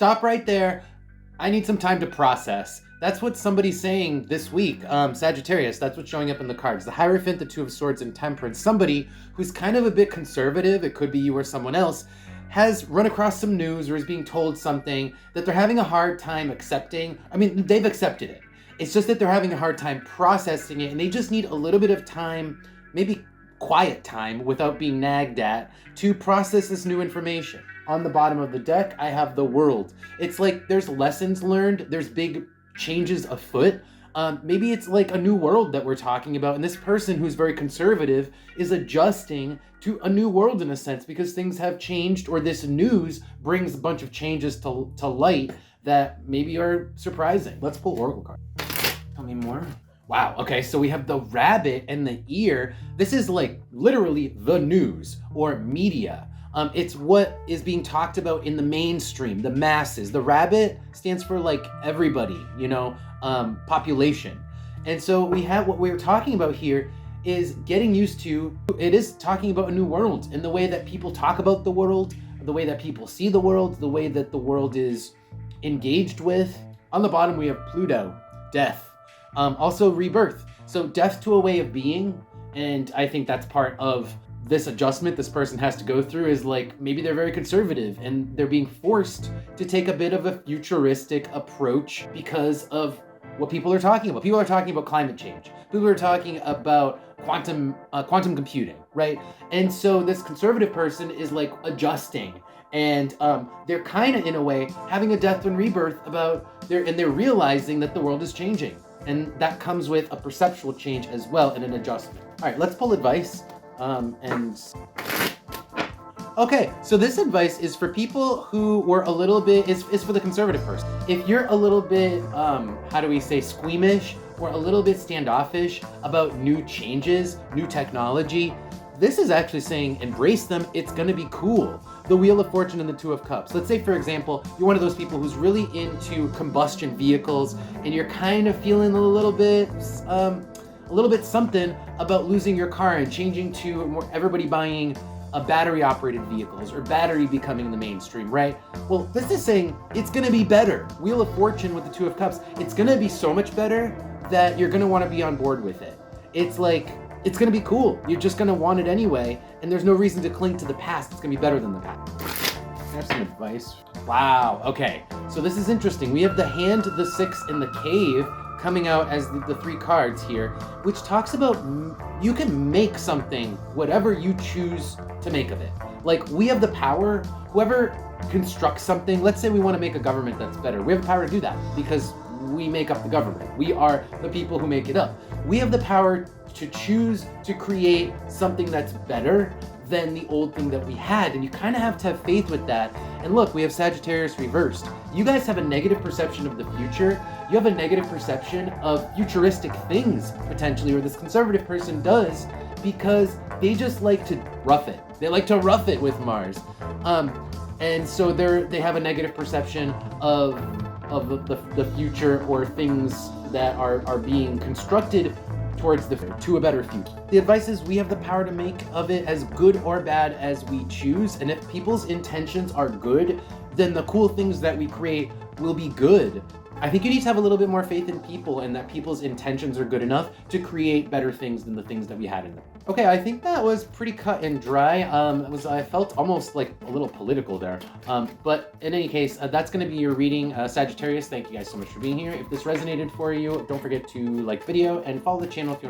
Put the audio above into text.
stop right there. I need some time to process. That's what somebody's saying this week, Sagittarius. That's what's showing up in the cards. The Hierophant, the Two of Swords, and Temperance. Somebody who's kind of a bit conservative, it could be you or someone else, has run across some news or is being told something that they're having a hard time accepting. I mean, they've accepted it. It's just that they're having a hard time processing it, and they just need a little bit of time, maybe quiet time, without being nagged at, to process this new information. On the bottom of the deck, I have the World. It's like there's lessons learned, there's big changes afoot. Maybe it's like a new world that we're talking about, and this person who's very conservative is adjusting to a new world in a sense because things have changed, or this news brings a bunch of changes to light that maybe are surprising. Let's pull Oracle cards. Tell me more. Wow, okay, so we have the Rabbit and the Ear. This is like literally the news or media. It's what is being talked about in the mainstream, the masses. The Rabbit stands for like everybody, population. And so we have what we're talking about here is getting used to, it is talking about a new world in the way that people talk about the world, the way that people see the world, the way that the world is engaged with. On the bottom, we have Pluto, death. Also rebirth. So death to a way of being. And I think that's part of this adjustment this person has to go through, is like maybe they're very conservative and they're being forced to take a bit of a futuristic approach because of what people are talking about. People are talking about climate change. People are talking about quantum computing, right? And so this conservative person is like adjusting, and they're kind of in a way having a death and rebirth they're realizing that the world is changing, and that comes with a perceptual change as well and an adjustment. All right, let's pull advice. Okay, so this advice is for people who were a little bit, is for the conservative person. If you're a little bit, squeamish or a little bit standoffish about new changes, new technology, this is actually saying embrace them. It's gonna be cool. The Wheel of Fortune and the Two of Cups. Let's say, for example, you're one of those people who's really into combustion vehicles and you're kind of feeling a little bit something about losing your car and changing to everybody buying battery operated vehicles or battery becoming the mainstream, right? Well, this is saying it's gonna be better. Wheel of Fortune with the Two of Cups, it's gonna be so much better that you're gonna wanna be on board with it. It's like, it's gonna be cool. You're just gonna want it anyway, and there's no reason to cling to the past. It's gonna be better than the past. There's some advice. Wow, okay. So this is interesting. We have the Hand, the Six, and the Cave coming out as the three cards here, which talks about you can make something, whatever you choose to make of it. Like, we have the power, whoever constructs something, let's say we want to make a government that's better. We have the power to do that because we make up the government. We are the people who make it up. We have the power to choose to create something that's better than the old thing that we had, and you kind of have to have faith with that. And look, we have Sagittarius reversed. You guys have a negative perception of the future. You have a negative perception of futuristic things, potentially, or this conservative person does, because they just like to rough it. They like to rough it with Mars. And so they have a negative perception of the future, or things that are being constructed to a better future. The advice is we have the power to make of it as good or bad as we choose, and if people's intentions are good, then the cool things that we create will be good. I think you need to have a little bit more faith in people, and that people's intentions are good enough to create better things than the things that we had in them. Okay, I think that was pretty cut and dry. I felt almost like a little political there. But in any case, that's going to be your reading, Sagittarius. Thank you guys so much for being here. If this resonated for you, don't forget to like the video and follow the channel if you want to